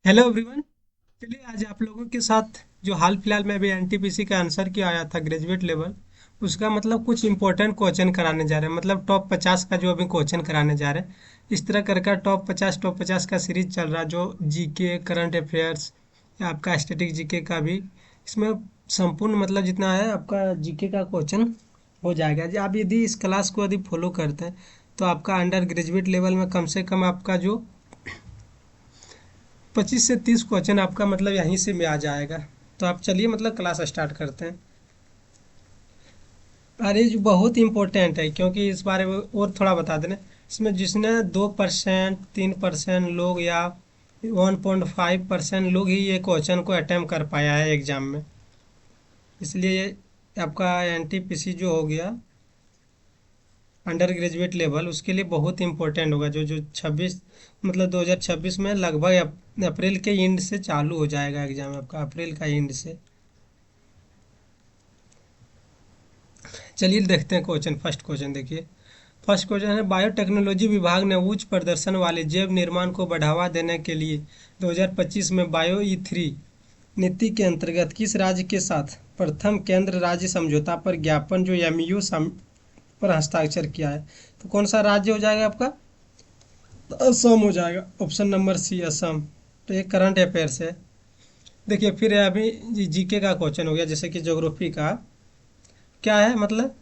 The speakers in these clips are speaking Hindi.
Hello everyone. चलिए आज आप लोगों के साथ जो हाल फिलहाल में अभी एनटीपीसी का आंसर किया आया था ग्रेजुएट लेवल, उसका मतलब कुछ इंपॉर्टेंट क्वेश्चन कराने जा रहे हैं। मतलब टॉप 50 का जो अभी क्वेश्चन कराने जा रहे हैं, इस तरह कर का टॉप 50 का सीरीज चल रहा है, जो जीके करंट अफेयर्स या आपका स्टैटिक जीके का भी इसमें संपूर्ण मतलब जितना है आपका जीके का क्वेश्चन हो जाएगा। जी आप यदि इस क्लास को यदि फॉलो करते हैं तो आपका अंडर ग्रेजुएट लेवल में कम से कम आपका जो 25 से 30 क्वेश्चन आपका मतलब यहीं से में आ जाएगा। तो आप चलिए मतलब क्लास स्टार्ट करते हैं। अरे जो बहुत इंपॉर्टेंट है, क्योंकि इस बारे में और थोड़ा बता देना। इसमें जिसने 2% 3% लोग या 1.5% लोग ही ये क्वेश्चन को अटेम्प्ट कर पाया है एग्जाम में। इसलिए आपका एनटीपीसी जो हो गया अंडर ग्रेजुएट लेवल, उसके लिए बहुत इंपॉर्टेंट होगा। जो जो 26 मतलब 2026 में लगभग अप्रैल के एंड से चालू हो जाएगा एग्जाम आपका, अप्रैल का एंड से। चलिए देखते हैं क्वेश्चन। फर्स्ट क्वेश्चन देखिए। फर्स्ट क्वेश्चन है, बायोटेक्नोलॉजी विभाग ने उच्च प्रदर्शन वाले जैव निर्माण को बढ़ावा देने के लिए 2025 में बायो ई3 नीति के अंतर्गत किस राज्य के साथ प्रथम केंद्र राज्य समझौता पर ज्ञापन जो एमयू पर हस्ताक्षर किया है? तो कौन सा राज्य हो जाएगा आपका? असम हो जाएगा। Option number C Assam. तो ये करंट अफेयर्स है। देखिए फिर अभी जीके का क्वेश्चन हो गया, जैसे कि ज्योग्राफी का क्या है मतलब,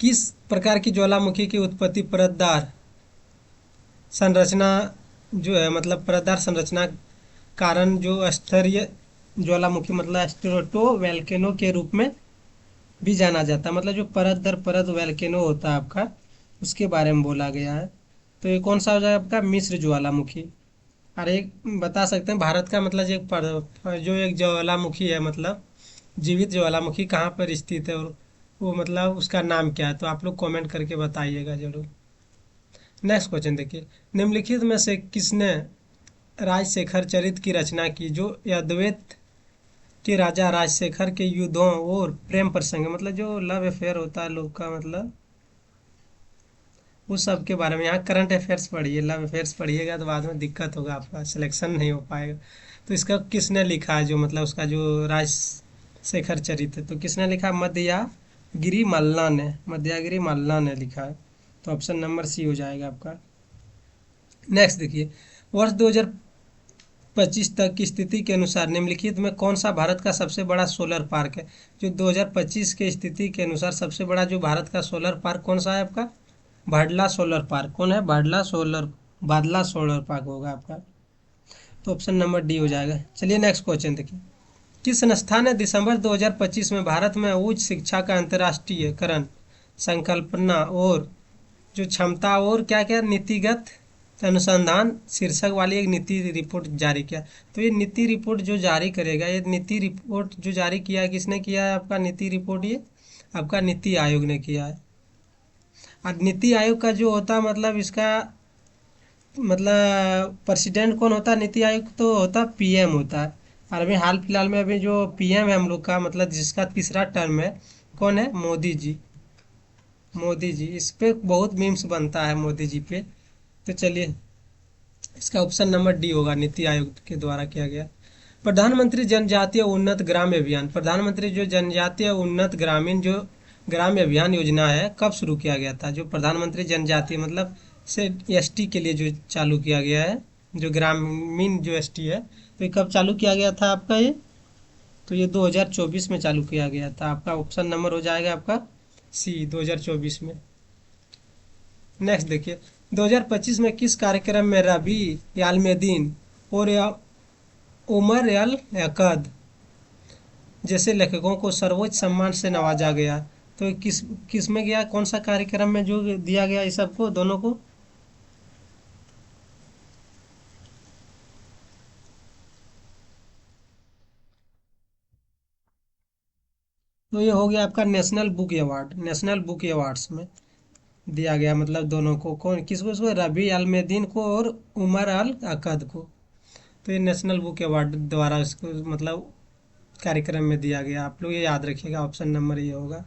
किस प्रकार की ज्वालामुखी की उत्पत्ति परतदार संरचना जो है मतलब परतदार संरचना कारण जो स्तरीय ज्वालामुखी मतलब स्ट्रेटो वोल्केनो के रूप में भी जाना जाता है। मतलब जो परत दर परत वोल्केनो होता है आपका, उसके बारे में बोला गया है। तो ये कौन सा हो जाएगा आपका? मिस्र ज्वालामुखी। और एक बता सकते हैं भारत का मतलब जो एक ज्वालामुखी है मतलब जीवित ज्वालामुखी कहाँ पर स्थित है, और वो मतलब उसका नाम क्या है? तो आप लोग कमेंट करके बताइएगा जरूर। नेक्स्ट क्वेश्चन देखिए। निम्नलिखित में से किसने राजशेखर चरित की रचना की? जो अद्वैत के राजा राजशेखर के युद्धों और प्रेम प्रसंग मतलब जो लव अफेयर होता है लोग का मतलब, उस सब के बारे में। यहाँ करंट अफेयर्स पढ़िए, लव अफेयर्स पढ़िएगा तो बाद में दिक्कत होगा, आपका सिलेक्शन नहीं हो पाएगा। तो इसका किसने लिखा है जो मतलब उसका जो राजशेखर चरित है, तो किसने लिखा? मदयागिरी मल्ला ने, मदयागिरी मल्ला ने लिखा है। तो ऑप्शन नंबर सी हो जाएगा आपका। नेक्स्ट देखिए। वर्ष 2025 तक की स्थिति के अनुसार निम्नलिखित में कौन सा भारत का सबसे बड़ा सोलर पार्क है? जो 2025 के स्थिति के अनुसार सबसे बड़ा जो भारत का सोलर पार्क कौन सा है आपका? भाडला सोलर पार्क। कौन है? बादला सोलर पार्क होगा आपका। तो ऑप्शन नंबर डी हो जाएगा। चलिए नेक्स्ट क्वेश्चन देखिए। किस संस्था ने दिसंबर 2025 में भारत में उच्च शिक्षा का अंतर्राष्ट्रीयकरण संकल्पना और जो क्षमता और क्या क्या नीतिगत अनुसंधान शीर्षक वाली एक नीति रिपोर्ट जारी किया? तो ये नीति रिपोर्ट जो जारी करेगा, ये नीति रिपोर्ट जो जारी किया है, किसने किया है आपका? नीति रिपोर्ट ये आपका नीति आयोग ने किया है। और नीति आयोग का जो होता है मतलब इसका मतलब प्रेसिडेंट कौन होता है नीति आयोग? तो होता पीएम होता है। और अभी हाल फिलहाल में अभी जो पीएम है हम लोग का मतलब जिसका तीसरा टर्म है, कौन है? मोदी जी। मोदी जी, इस पे बहुत मीम्स बनता है मोदी जी पे। तो चलिए इसका ऑप्शन नंबर डी होगा, नीति आयोग के द्वारा किया गया। प्रधानमंत्री जनजातीय उन्नत ग्राम्य अभियान, प्रधानमंत्री जो जनजातीय उन्नत ग्रामीण जो ग्राम्य अभियान योजना है, कब शुरू किया गया था? जो प्रधानमंत्री जनजातीय मतलब से एसटी के लिए जो चालू किया गया है, जो ग्रामीण जो एसटी है, तो ये कब चालू किया गया था आपका ये? तो ये 2024 में चालू किया गया था। आपका ऑप्शन नंबर हो जाएगा आपका सी, 2024 में। नेक्स्ट देखिए। 2025 में किस कार्यक्रम में रबी यालमेदीन और या उमर अल यकद जैसे लेखकों को सर्वोच्च सम्मान से नवाजा गया? तो किस किस में गया, कौन सा कार्यक्रम में जो दिया गया इस सबको, दोनों को? तो ये हो गया आपका national book award, national book awards में दिया गया मतलब दोनों को। कौन किसको? इसको रबी अलमेदीन को और उमर अल अकद को। तो ये नेशनल बुक अवार्ड द्वारा इसको मतलब कार्यक्रम में दिया गया। आप लोग ये याद रखिएगा, ऑप्शन नंबर ये होगा।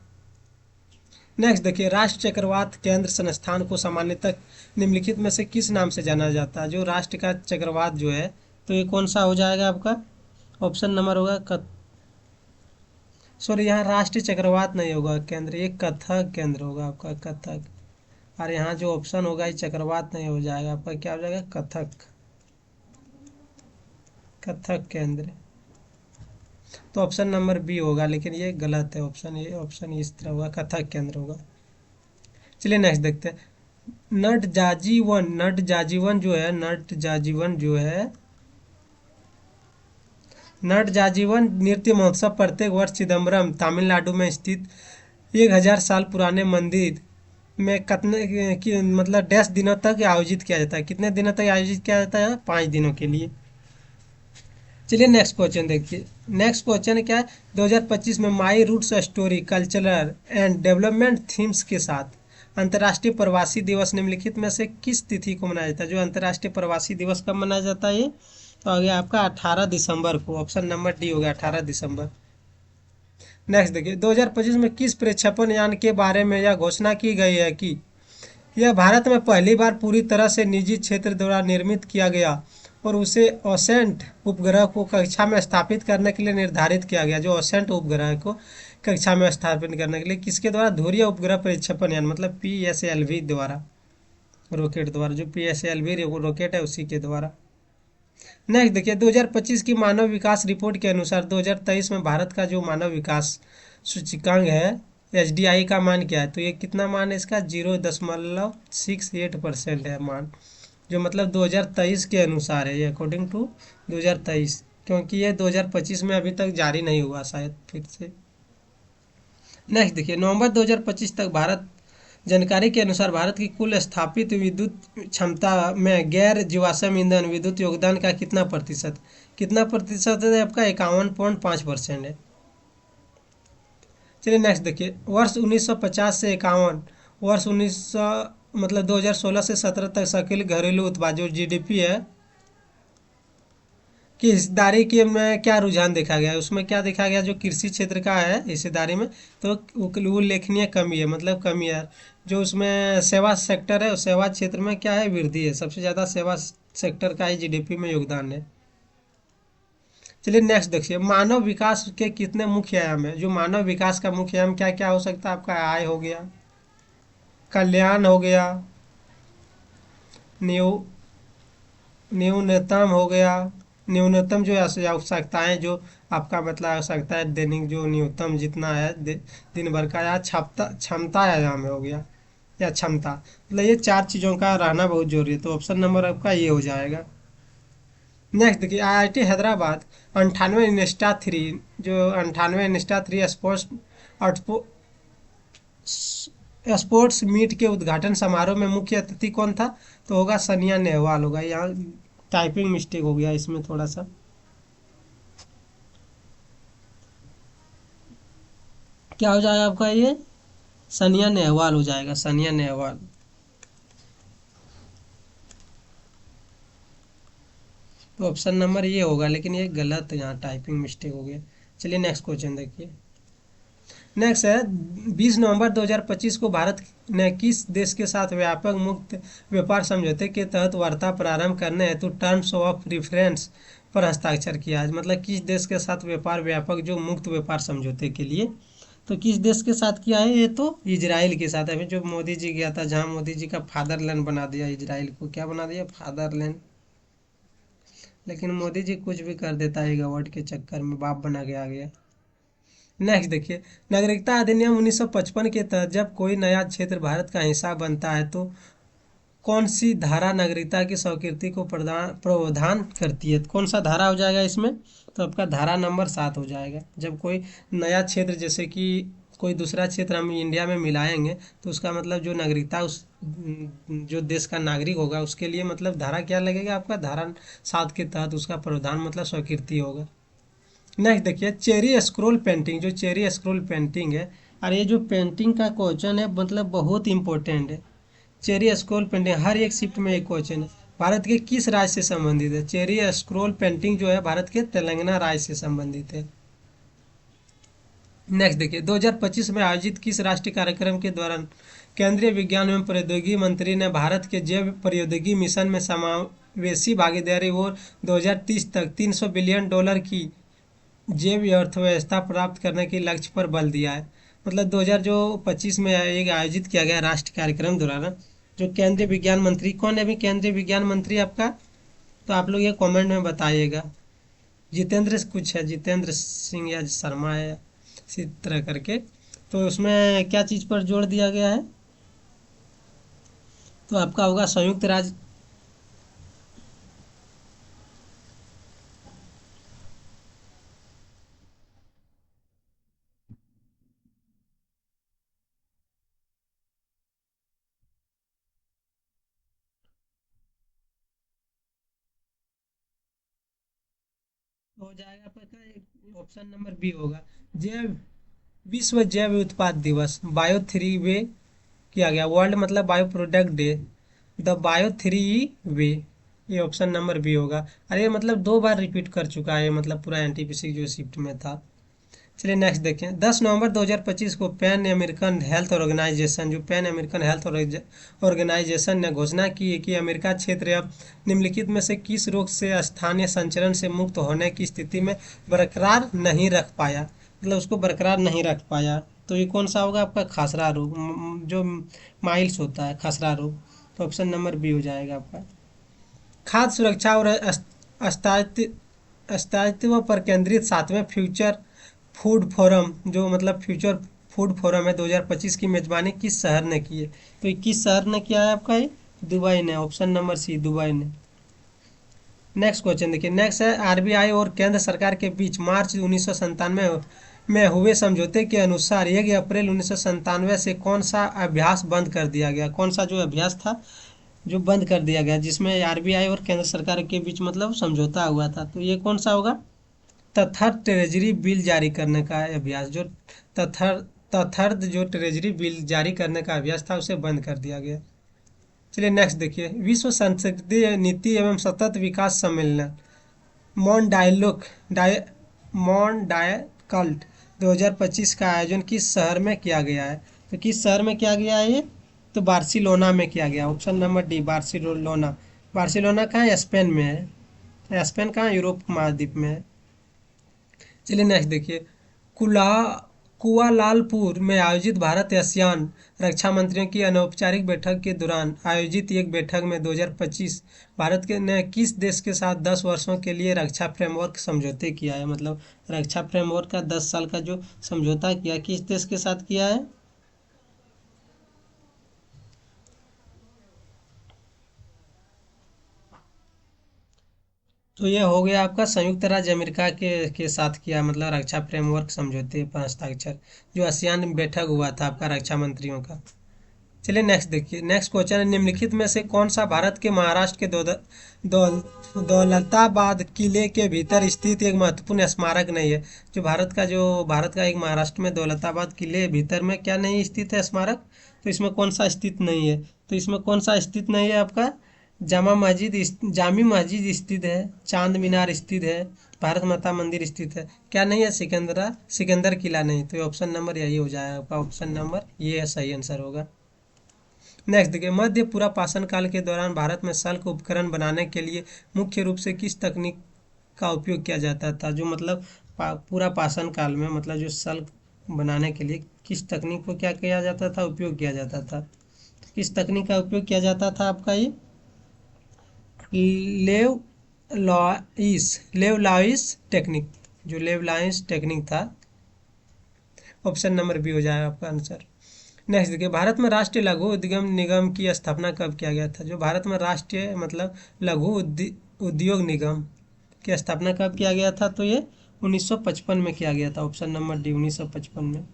नेक्स्ट देखिए, राष्ट्र चक्रवात केंद्र संस्थान को सामान्यतः निम्नलिखित में से किस नाम से जाना जाता है? जो राष्ट्र का चक्रवात जो है, तो ये कौन सा हो जाएगा आपका? ऑप्शन नंबर होगा सॉरी, यहाँ राष्ट्रीय चक्रवात नहीं होगा केंद्र, ये कथक केंद्र होगा आपका, कथक। और यहाँ जो ऑप्शन होगा ये चक्रवात नहीं हो जाएगा आपका, क्या हो जाएगा? कथक, कथक केंद्र। तो ऑप्शन नंबर बी होगा, लेकिन ये गलत है ऑप्शन, ये ऑप्शन इस तरह होगा, कथक केंद्र होगा। चलिए नेक्स्ट देखते हैं। नट जाजीवन, नट जाजीवन जो है, नट जाजीवन जो है, नट जाजीवन नृत्य महोत्सव प्रत्येक वर्ष चिदम्बरम तमिलनाडु में स्थित 1000 साल पुराने मंदिर में कितने मतलब डैश दिनों तक आयोजित किया जाता है? कितने दिनों तक आयोजित किया जाता है? 5 दिनों के लिए। चलिए नेक्स्ट क्वेश्चन देखिए। नेक्स्ट क्वेश्चन क्या है? 2025 में my roots story cultural and development themes के साथ अंतर्राष्ट्रीय प्रवासी दिवस निम्नलिखित में से किस तिथि को मनाया जाता है? जो अंतर्राष्ट्रीय प्रवासी दिवस कब मनाया जाता है? ये तो आ गया आपका 18 दिसंबर को, ऑप्शन नंबर डी हो गया 18 दिसंबर। नेक्स्ट देखिए, 2025 में किस प्रक्षेपण यान के बारे में यह घोषणा की गई है कि यह भारत में पहली बार पूरी तरह से निजी क्षेत्र द्वारा निर्मित किया गया और उसे ओसेंट उपग्रह को कक्षा में स्थापित करने के लिए निर्धारित किया गया? जो ओसेंट उपग्रह को कक्षा में स्थापित करने के लिए किसके द्वारा? ध्रुवीय उपग्रह प्रक्षेपण यान, मतलब PSLV द्वारा, रॉकेट द्वारा। जो PSLV रॉकेट है उसी के द्वारा। नेक्स्ट देखिए, 2025 की मानव विकास रिपोर्ट के अनुसार 2023 में भारत का जो मानव विकास सूचकांक है HDI का मान क्या है? तो ये कितना मान है इसका? 0.68% है मान, जो मतलब 2023 के अनुसार है, ये अकॉर्डिंग टू 2023, क्योंकि ये 2025 में अभी तक जारी नहीं हुआ शायद फिर से। नेक्स्ट देखिए, नवंबर 2025 तक भारत जानकारी के अनुसार भारत की कुल स्थापित विद्युत क्षमता में गैर जीवाश्म ईंधन विद्युत योगदान का कितना प्रतिशत है आपका? 51.5% है। चलिए नेक्स्ट देखिए, वर्ष 1950 से 51, वर्ष 1900 मतलब 2016 से 17 तक सकल घरेलू उत्पाद जो GDP है कि हिस्सेदारी के में क्या रुझान देखा गया है? उसमें क्या देखा गया? जो कृषि क्षेत्र का है हिस्सेदारी में, तो उल्लेखनीय कमी है, मतलब कमी है। जो उसमें सेवा सेक्टर है, उस सेवा क्षेत्र में क्या है? वृद्धि है, सबसे ज़्यादा सेवा सेक्टर का ही GDP में योगदान है। चलिए नेक्स्ट देखिए, मानव विकास के कितने मुख्य आयाम है? जो मानव विकास का मुख्य आयाम क्या क्या हो सकता है आपका? आय हो गया, कल्याण हो गया, न्यू न्यूनतम हो गया, न्यूनतम जो आवश्यकताएं जो आपका मतलब आवश्यकता है दैनिक जो न्यूनतम जितना है दिन भर का, या क्षमता क्षमता आयाम हो गया, या क्षमता, मतलब ये 4 चीज़ों का रहना बहुत जरूरी है। तो ऑप्शन नंबर आपका ये हो जाएगा। नेक्स्ट देखिए, IIT हैदराबाद 98 जो 98 स्पोर्ट्स मीट के उद्घाटन समारोह में मुख्य अतिथि कौन था? तो होगा सनिया नेहवाल होगा। यहाँ टाइपिंग मिस्टेक हो गया इसमें थोड़ा सा, क्या हो जाएगा आपका? ये सनिया नेहवाल हो जाएगा, सनिया नेहवाल। तो ऑप्शन नंबर ये होगा, लेकिन ये गलत, यहाँ टाइपिंग मिस्टेक हो गया। चलिए नेक्स्ट क्वेश्चन देखिए। नेक्स्ट है, 20 नवंबर 2025 को भारत ने किस देश के साथ व्यापक मुक्त व्यापार समझौते के तहत वार्ता प्रारंभ करने हेतु टर्म्स ऑफ रेफरेंस पर हस्ताक्षर किया है? मतलब किस देश के साथ व्यापक जो मुक्त व्यापार समझौते के लिए, तो किस देश के साथ किया है? ये तो इजराइल के साथ। अभी जो मोदी जी गया था, जहाँ मोदी जी का फादरलैंड बना दिया इजराइल को, क्या बना दिया? फादरलैंड। लेकिन मोदी जी कुछ भी कर देता है गवर्नमेंट के चक्कर में, बाप बना के आ गया। नेक्स्ट देखिए, नागरिकता अधिनियम 1955 के तहत जब कोई नया क्षेत्र भारत का हिस्सा बनता है तो कौन सी धारा नागरिकता की स्वीकृति को प्रावधान करती है? कौन सा धारा हो जाएगा इसमें? तो आपका धारा नंबर 7 हो जाएगा। जब कोई नया क्षेत्र, जैसे कि कोई दूसरा क्षेत्र हम इंडिया में मिलाएंगे, तो उसका मतलब जो नागरिकता उस जो देश का नागरिक होगा उसके लिए मतलब धारा क्या लगेगा आपका? धारा 7 के तहत उसका प्रावधान मतलब स्वीकृति होगा। नेक्स्ट देखिए, चेरी स्क्रोल पेंटिंग, जो चेरी स्क्रोल पेंटिंग है, और ये जो पेंटिंग का क्वेश्चन है मतलब बहुत इंपॉर्टेंट है। चेरी स्क्रोल पेंटिंग हर एक शिफ्ट में एक क्वेश्चन है। भारत के किस राज्य से संबंधित है? चेरी स्क्रोल पेंटिंग जो है भारत के तेलंगाना राज्य से संबंधित है। नेक्स्ट देखिए, 2025 में आयोजित किस राष्ट्रीय कार्यक्रम के दौरान केंद्रीय विज्ञान एवं प्रौद्योगिकी मंत्री ने भारत के जैव प्रौद्योगिकी मिशन में समावेशी भागीदारी और 2030 तक $300 बिलियन की जैव अर्थव्यवस्था प्राप्त करने के लक्ष्य पर बल दिया है? मतलब 2025 में एक आयोजित किया गया राष्ट्रीय कार्यक्रम दौरान जो केंद्रीय विज्ञान मंत्री, कौन है अभी केंद्रीय विज्ञान मंत्री आपका? तो आप लोग ये कमेंट में बताइएगा। जितेंद्र कुछ है, जितेंद्र सिंह या शर्मा है, इसी तरह करके। तो उसमें क्या चीज़ पर जोर दिया गया है? तो आपका होगा संयुक्त राज्य। हो जाएगा आपका ऑप्शन नंबर बी होगा, जैव विश्व जैव उत्पाद दिवस, बायो थ्री वे किया गया। वर्ल्ड मतलब bio product day, the bio three way, ये ऑप्शन नंबर बी होगा। अरे ये मतलब 2 बार रिपीट कर चुका है, मतलब पूरा एनटीपीसी जो शिफ्ट में था। चलिए नेक्स्ट देखें, 10 नवंबर 2025 को पैन अमेरिकन हेल्थ ऑर्गेनाइजेशन, जो पैन अमेरिकन हेल्थ ऑर्गेनाइजेशन ने घोषणा की है कि अमेरिका क्षेत्र अब निम्नलिखित में से किस रोग से स्थानीय संचरण से मुक्त होने की स्थिति में बरकरार नहीं रख पाया, मतलब उसको बरकरार नहीं रख पाया। तो ये कौन सा होगा आपका? खसरा रोग, जो माइल्स होता है, खसरा रोग। तो ऑप्शन नंबर बी हो जाएगा आपका। खाद्य सुरक्षा और स्थायित्व पर केंद्रित 7वें फ्यूचर फूड फोरम, जो मतलब फ्यूचर फूड फोरम है, 2025 की मेजबानी किस शहर ने की है? तो ये किस शहर ने किया है आपका? ये दुबई ने, ऑप्शन नंबर सी, दुबई ने। नेक्स्ट क्वेश्चन देखिए, नेक्स्ट है, आरबीआई और केंद्र सरकार के बीच मार्च 1997 में हुए समझौते के अनुसार 1 अप्रैल 1997 से कौन सा अभ्यास बंद कर दिया गया? कौन सा जो अभ्यास था जो बंद कर दिया गया, जिसमें आरबीआई और केंद्र सरकार के बीच मतलब समझौता हुआ था? तो ये कौन सा होगा? तथर ट्रेजरी बिल जारी करने का अभ्यास, जो तथर तथर्द जो ट्रेजरी बिल जारी करने का अभ्यास था उसे बंद कर दिया गया। चलिए नेक्स्ट देखिए, विश्व संसदीय नीति एवं सतत विकास सम्मेलन मॉन डायलोग मॉन डायकल्ट 2025 का आयोजन किस शहर में किया गया है? तो किस शहर में किया गया है ये? तो बार्सिलोना में किया गया, option number D, Barcelona. Barcelona कहाँ है? स्पेन में है। स्पेन कहाँ? यूरोप महाद्वीप में है। चलिए नेक्स्ट देखिए, कुला कुआलालंपुर में आयोजित भारत आसियान रक्षा मंत्रियों की अनौपचारिक बैठक के दौरान आयोजित एक बैठक में 2025 भारत के ने किस देश के साथ 10 वर्षों के लिए रक्षा फ्रेमवर्क समझौते किया है? मतलब रक्षा फ्रेमवर्क का 10 साल का जो समझौता किया, किस देश के साथ किया है? तो ये हो गया आपका संयुक्त राज्य अमेरिका के साथ किया, मतलब रक्षा फ्रेमवर्क समझौते पर हस्ताक्षर, जो आसियान बैठक हुआ था आपका रक्षा मंत्रियों का। चलिए नेक्स्ट देखिए, नेक्स्ट क्वेश्चन है, निम्नलिखित में से कौन सा भारत के महाराष्ट्र के दौलताबाद किले के भीतर स्थित एक महत्वपूर्ण स्मारक नहीं है? भारत का एक महाराष्ट्र में दौलताबाद किले भीतर में क्या नहीं स्थित है स्मारक? तो इसमें कौन सा स्थित नहीं है? तो इसमें कौन सा स्थित नहीं है आपका? जामी मस्जिद स्थित है, चांद मीनार स्थित है, भारत माता मंदिर स्थित है, क्या नहीं है? सिकंदर किला नहीं। तो ऑप्शन नंबर यही हो जाएगा आपका, ऑप्शन नंबर ये सही आंसर होगा। नेक्स्ट देखिए, मध्य पूरा पाषाण काल के दौरान भारत में सल्क उपकरण बनाने के लिए मुख्य रूप से किस तकनीक का उपयोग किया जाता था? जो मतलब पूरा पाषाण काल में मतलब जो सल्क बनाने के लिए किस तकनीक को क्या किया जाता था, उपयोग किया जाता था? किस तकनीक का उपयोग किया जाता था आपका? ये लेव लेवलाइस टेक्निक, जो लेवलाइस टेक्निक था, ऑप्शन नंबर बी हो जाएगा आपका आंसर। नेक्स्ट देखिए, भारत में राष्ट्रीय लघु उद्यम निगम की स्थापना कब किया गया था? जो भारत में राष्ट्रीय मतलब लघु उद्योग निगम की स्थापना कब किया गया था? तो ये 1955 में किया गया था, ऑप्शन नंबर डी, 1955 में।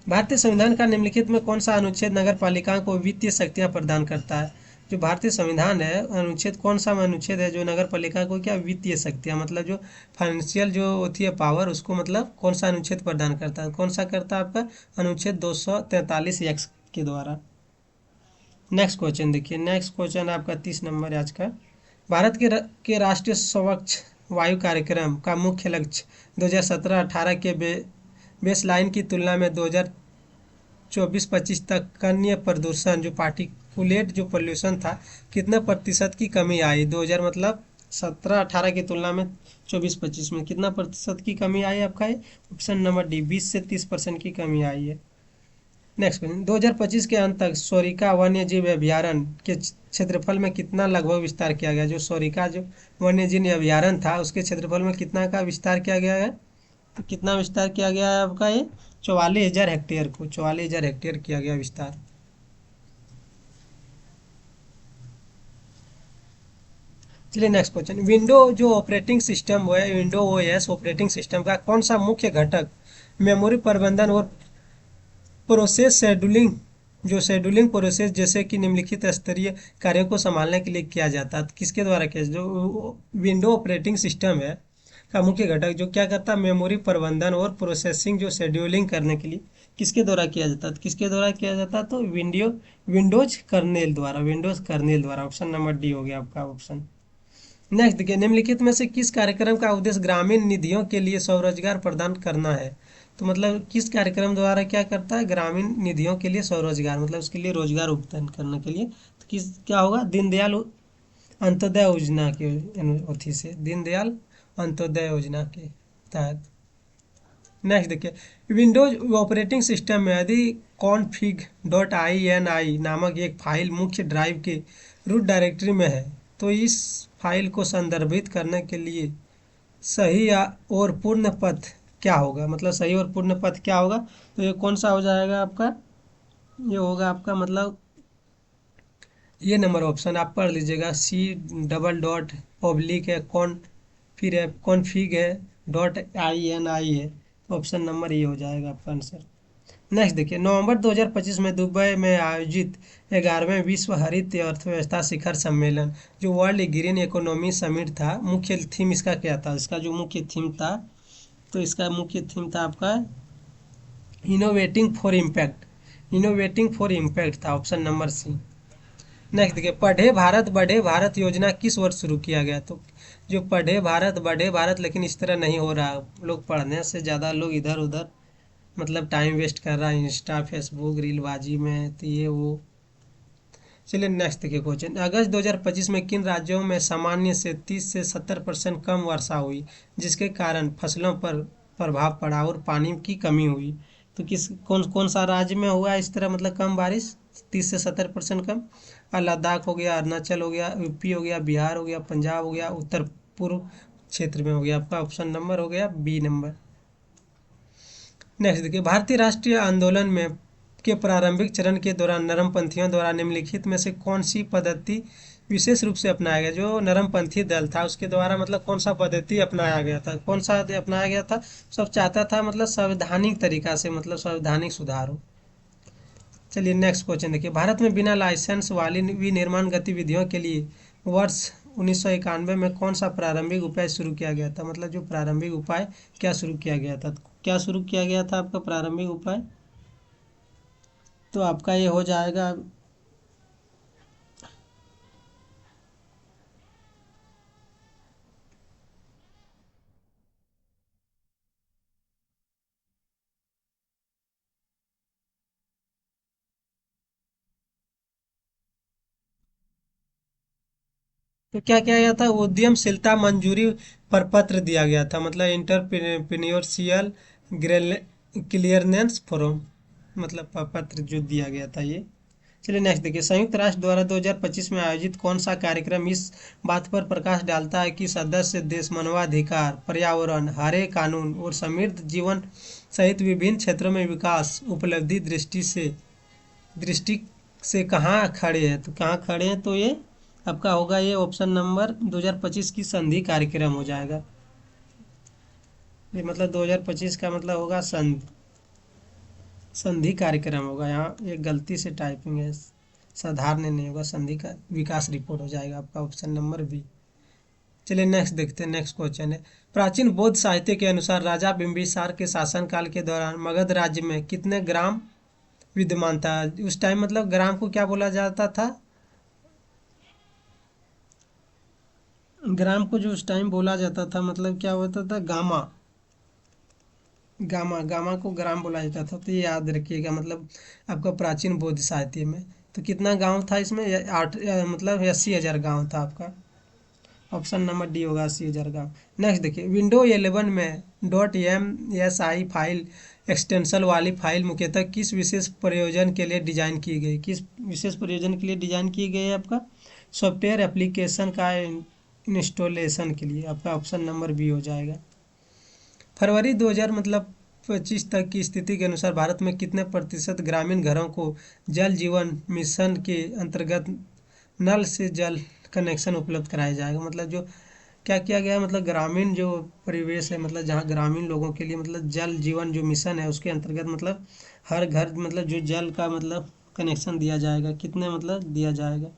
भारतीय संविधान का निम्नलिखित में कौन सा अनुच्छेद नगर पालिकाओं को वित्तीय शक्तियां प्रदान करता है? जो भारतीय संविधान है, अनुच्छेद कौन सा अनुच्छेद है जो नगर पालिका को क्या वित्तीय शक्तियां मतलब जो फाइनेंशियल जो होती है पावर, उसको मतलब कौन सा अनुच्छेद प्रदान करता है? कौन सा करता है आपका? अनुच्छेद 243 एक्स के द्वारा। नेक्स्ट क्वेश्चन देखिए, नेक्स्ट क्वेश्चन आपका 30 नंबर आज का, भारत के राष्ट्रीय स्वच्छ वायु कार्यक्रम का मुख्य लक्ष्य 2017-18 के बेस लाइन की तुलना में 2024-25 तक कन्य प्रदूषण जो पार्टिकुलेट जो पोल्यूशन था कितना प्रतिशत की कमी आई? 2000 मतलब 17-18 की तुलना में 24-25 में कितना प्रतिशत की कमी आई आपका? ये ऑप्शन नंबर डी, 20 से 30% की कमी आई है। नेक्स्ट क्वेश्चन, 2025 के अंत तक सोरिका वन्य जीव अभयारण्य के क्षेत्रफल में कितना लगभग विस्तार किया गया? जो सोरिका जो वन्य जीव अभयारण्य था उसके क्षेत्रफल में कितना का विस्तार किया गया है? तो कितना विस्तार किया गया है आपका? ये 44,000 हेक्टेयर को 44,000 हेक्टेयर किया गया विस्तार। चलिए नेक्स्ट क्वेश्चन, विंडो जो ऑपरेटिंग सिस्टम है विंडो ओएस ऑपरेटिंग सिस्टम का कौन सा मुख्य घटक मेमोरी प्रबंधन और प्रोसेस शेड्यूलिंग जो शेड्यूलिंग प्रोसेस जैसे कि निम्नलिखित स्तरीय कार्यों को संभालने के लिए किया जाता है? तो किसके द्वारा किया? जो विंडो ऑपरेटिंग सिस्टम है का मुख्य घटक जो क्या करता है मेमोरी प्रबंधन और प्रोसेसिंग जो शेड्यूलिंग करने के लिए किसके द्वारा किया जाता है? तो किसके द्वारा किया जाता है? तो विंडोज कर्नेल द्वारा। ऑप्शन नंबर डी हो गया आपका ऑप्शन। नेक्स्ट देखिए, निम्नलिखित में से किस कार्यक्रम का उद्देश्य ग्रामीण निधियों के लिए स्वरोजगार प्रदान करना है? तो मतलब किस कार्यक्रम द्वारा क्या करता है? ग्रामीण निधियों के लिए स्वरोजगार मतलब उसके लिए रोजगार उत्पन्न करने के लिए। तो किस क्या होगा? दीनदयाल अंत्योदय योजना के अथी से, दीनदयाल अंत्योदय योजना के तहत। नेक्स्ट देखिए, विंडोज ऑपरेटिंग सिस्टम में यदि config.ini नामक एक फाइल मुख्य ड्राइव के रूट डायरेक्टरी में है तो इस फाइल को संदर्भित करने के लिए सही और पूर्ण पथ क्या होगा? मतलब सही और पूर्ण पथ क्या होगा? तो ये कौन सा हो जाएगा आपका? ये होगा आपका मतलब ये नंबर ऑप्शन आप पढ़ लीजिएगा, सी डबल डॉट पब्लिक है कौन फिर है कॉन्फिग है .ini है। ऑप्शन नंबर ये हो जाएगा आपका आंसर। नेक्स्ट देखिए, नवंबर 2025 में दुबई में आयोजित 11वें विश्व हरित अर्थव्यवस्था शिखर सम्मेलन जो वर्ल्ड ग्रीन इकोनॉमी समिट था, मुख्य थीम इसका क्या था? इसका जो मुख्य थीम था, तो इसका मुख्य थीम था आपका इनोवेटिंग फॉर इम्पैक्ट था। Option number C. नेक्स्ट देखिए, पढ़े भारत बढ़े भारत योजना किस वर्ष शुरू किया गया? तो जो पढ़े भारत बढ़े भारत, लेकिन इस तरह नहीं हो रहा, लोग पढ़ने से ज़्यादा लोग इधर उधर मतलब टाइम वेस्ट कर रहा है इंस्टा फेसबुक रीलबाजी में, तो ये वो। चलिए नेक्स्ट देखिए क्वेश्चन, अगस्त 2025 में किन राज्यों में सामान्य से 30 से 70% कम वर्षा हुई जिसके कारण फसलों पर प्रभाव पड़ा और पानी की कमी हुई? तो किस कौन कौन सा राज्य में हुआ इस तरह मतलब कम बारिश 30 से 70% कम? लद्दाख हो गया, अरुणाचल हो गया, यूपी हो गया, बिहार हो गया, पंजाब हो गया, उत्तर पूर्व क्षेत्र में हो गया। आपका ऑप्शन नंबर हो गया बी नंबर। नेक्स्ट देखिए, भारतीय राष्ट्रीय आंदोलन में के प्रारंभिक चरण के दौरान नरमपंथियों द्वारा निम्नलिखित में से कौन सी पद्धति विशेष रूप से अपनाया गया? जो नरमपंथी दल था उसके द्वारा मतलब कौन सा पद्धति अपनाया गया था? कौन सा अपनाया गया था? सब चाहता था मतलब संवैधानिक तरीका से मतलब संवैधानिक सुधार हो। चलिए नेक्स्ट क्वेश्चन देखिए, भारत में बिना लाइसेंस वाली विनिर्माण गतिविधियों के लिए वर्ष 1991 में कौन सा प्रारंभिक उपाय शुरू किया गया था? मतलब जो प्रारंभिक उपाय क्या शुरू किया गया था? क्या शुरू किया गया था आपका प्रारंभिक उपाय? तो आपका ये हो जाएगा, तो क्या किया गया था? उद्यमशीलता मंजूरी प्रपत्र दिया गया था मतलब इंटरप्रेन्योरशियल क्लियरेंस फोरम मतलब प्रपत्र जो दिया गया था ये। चलिए नेक्स्ट देखिए, संयुक्त राष्ट्र द्वारा 2025 में आयोजित कौन सा कार्यक्रम इस बात पर प्रकाश डालता है कि सदस्य देश मानवाधिकार, पर्यावरण, हरे कानून और समृद्ध जीवन सहित विभिन्न क्षेत्रों में विकास उपलब्धि दृष्टि से कहाँ खड़े हैं? तो कहाँ खड़े हैं? तो ये आपका होगा ये ऑप्शन नंबर 2025 की संधि कार्यक्रम हो जाएगा। ये मतलब 2025 का मतलब होगा संधि कार्यक्रम होगा। यहाँ एक गलती से टाइपिंग है, साधारण नहीं होगा, संधि का विकास रिपोर्ट हो जाएगा आपका ऑप्शन नंबर बी। चलिए नेक्स्ट देखते हैं, नेक्स्ट क्वेश्चन है, प्राचीन बौद्ध साहित्य के अनुसार राजा बिंबिसार के शासनकाल के दौरान मगध राज्य में कितने ग्राम विद्यमान था? उस टाइम मतलब ग्राम को क्या बोला जाता था? ग्राम को जो उस टाइम बोला जाता था मतलब क्या होता था? गामा। गामा, गामा को ग्राम बोला जाता था, तो ये याद रखिएगा, मतलब आपका प्राचीन बौद्ध साहित्य में। तो कितना गांव था इसमें? मतलब 80,000 गांव था आपका। ऑप्शन नंबर डी होगा, 80,000 गांव। नेक्स्ट देखिए, विंडो 11 में dot M S I file extension वाली फाइल मुख्यतः किस विशेष प्रयोजन के लिए डिजाइन की गई? किस विशेष प्रयोजन के लिए डिजाइन की गई है आपका? सॉफ्टवेयर एप्लीकेशन का इंस्टॉलेशन के लिए। आपका ऑप्शन नंबर बी हो जाएगा। फरवरी 2000 मतलब 25 तक की स्थिति के अनुसार भारत में कितने प्रतिशत ग्रामीण घरों को जल जीवन मिशन के अंतर्गत नल से जल कनेक्शन उपलब्ध कराया जाएगा? मतलब जो क्या किया गया है, मतलब ग्रामीण जो परिवेश है, मतलब जहाँ ग्रामीण लोगों के लिए मतलब जल जीवन जो मिशन है उसके अंतर्गत मतलब हर घर मतलब जो जल का मतलब कनेक्शन दिया जाएगा, कितने मतलब दिया जाएगा?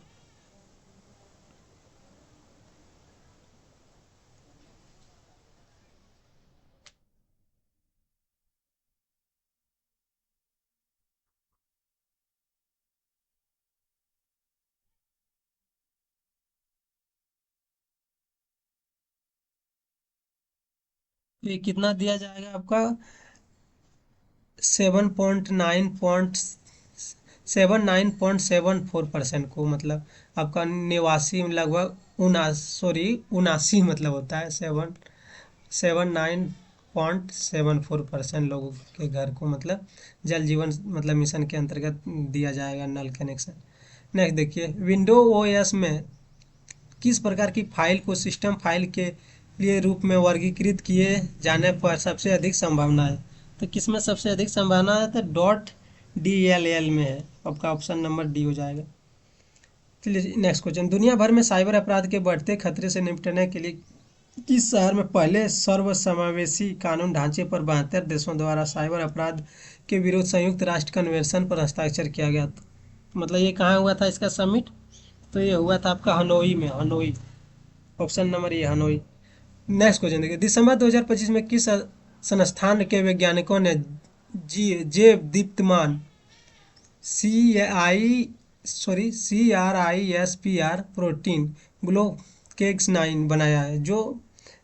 ये कितना दिया जाएगा आपका? 79.74% को, मतलब आपका निवासी लगभग 79 मतलब होता है 79.74% लोगों के घर को मतलब जल जीवन मतलब मिशन के अंतर्गत दिया जाएगा नल कनेक्शन। नेक्स्ट देखिए, विंडो ओएस में किस प्रकार की फाइल को सिस्टम फाइल के लिए रूप में वर्गीकृत किए जाने पर सबसे अधिक संभावना है? तो किसमें सबसे अधिक संभावना है? तो डॉट डी एल एल में है। आपका ऑप्शन नंबर डी हो जाएगा। चलिए नेक्स्ट क्वेश्चन, दुनिया भर में साइबर अपराध के बढ़ते खतरे से निपटने के लिए किस शहर में पहले सर्वसमावेशी कानून ढांचे पर 72 देशों द्वारा साइबर अपराध के विरुद्ध संयुक्त राष्ट्र कन्वेंशन पर हस्ताक्षर किया गया? मतलब ये कहाँ हुआ था इसका समिट? तो ये हुआ था आपका हनोई में, Hanoi. Option number A Hanoi. Next question देखिए, दिसंबर 2025 में किस संस्थान के वैज्ञानिकों ने जी जे दीप्तमान CRISPR प्रोटीन ग्लोकेक्स 9 बनाया है, जो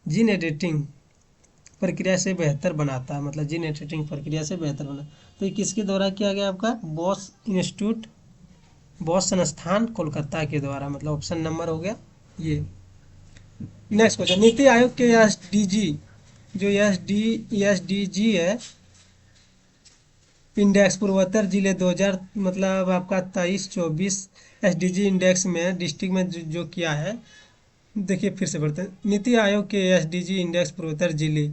जीन एडिटिंग प्रक्रिया से बेहतर बनाता है, मतलब जीन एडिटिंग प्रक्रिया से बेहतर बना। तो ये किसके द्वारा किया गया? आपका बॉस इंस्टीट्यूट, बॉस संस्थान कोलकाता के द्वारा, मतलब ऑप्शन नंबर हो गया ये। नेक्स्ट क्वेश्चन, नीति आयोग के एसडीजी जो एसडीजी है इंडेक्स पूर्वोत्तर जिले 2000 मतलब आपका 23-24 एसडीजी इंडेक्स में डिस्ट्रिक्ट में जो किया है। देखिए फिर से बढ़ते हैं, नीति आयोग के एसडीजी इंडेक्स पूर्वोत्तर जिले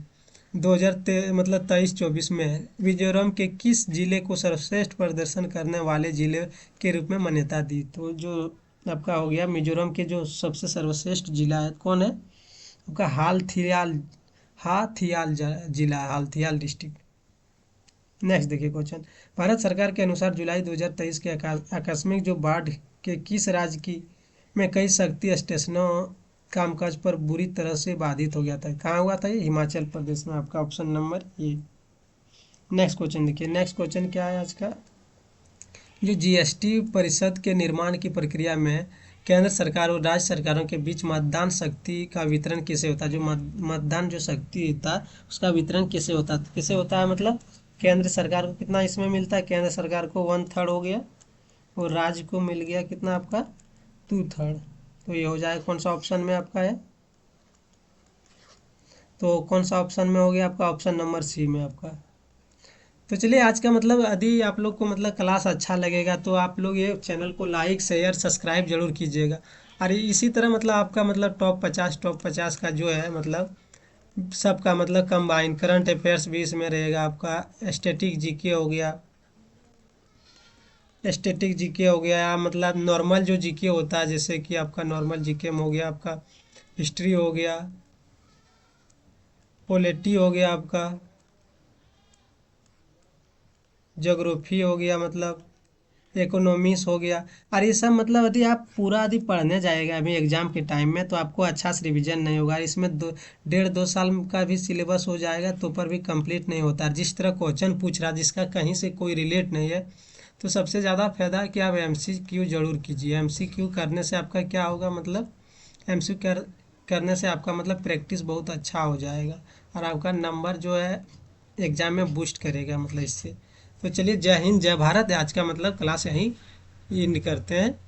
2000 मतलब 23-24 में मिजोरम के किस जिले को सर्वश्रेष्ठ प्रदर्शन करने वाले जिले के रूप में मान्यता दी? तो जो आपका हो गया मिजोरम के जो सबसे सर्वश्रेष्ठ जिला है कौन है? आपका जिला, हालथियाल डिस्ट्रिक्ट। नेक्स्ट देखिए क्वेश्चन, भारत सरकार के अनुसार जुलाई 2023 के आकस्मिक जो बाढ़ के किस राज्य की में कई शक्ति स्टेशनों कामकाज पर बुरी तरह से बाधित हो गया था? कहाँ हुआ था ये? हिमाचल प्रदेश में। आपका option number A. Next question देखिए, नेक्स्ट क्वेश्चन क्या है आज का? जो जीएसटी परिषद के निर्माण की प्रक्रिया में केंद्र सरकार और राज्य सरकारों के बीच मतदान शक्ति का वितरण कैसे होता है? जो मतदान जो शक्ति होता है उसका वितरण कैसे होता है मतलब केंद्र सरकार को कितना इसमें मिलता है? केंद्र सरकार को 1/3 हो गया और राज्य को मिल गया कितना आपका? 2/3। तो ये हो जाएगा कौन सा ऑप्शन में आपका है? तो कौन सा ऑप्शन में हो गया आपका? ऑप्शन नंबर सी में आपका। तो चलिए आज का मतलब यदि आप लोग को मतलब क्लास अच्छा लगेगा तो आप लोग ये चैनल को लाइक शेयर सब्सक्राइब जरूर कीजिएगा। और इसी तरह मतलब आपका मतलब टॉप 50 का जो है मतलब सबका मतलब कंबाइन करंट अफेयर्स भी इसमें रहेगा। आपका स्टैटिक जीके हो गया, मतलब नॉर्मल जो जीके होता है जैसे कि आपका नॉर्मल जीके में हो गया आपका हिस्ट्री हो गया, पॉलिटी हो गया, आपका ज्योग्राफी हो गया, मतलब इकोनॉमिक्स हो गया। और ये सब मतलब यदि आप पूरा यदि पढ़ने जाएगा अभी एग्जाम के टाइम में तो आपको अच्छा से रिवीजन नहीं होगा। इसमें 1.5-2 साल का भी सिलेबस हो जाएगा तो पर भी कंप्लीट नहीं होता। जिस तरह क्वेश्चन पूछ रहा जिसका कहीं से कोई रिलेट नहीं है, तो सबसे ज़्यादा फायदा है कि आप एमसीक्यू जरूर कीजिए। एमसीक्यू करने से आपका क्या होगा मतलब करने से आपका मतलब प्रैक्टिस बहुत अच्छा हो जाएगा और आपका नंबर जो है एग्जाम में बूस्ट करेगा मतलब इससे। तो चलिए, जय हिंद जय भारत। आज का मतलब क्लास यहीं ये करते हैं।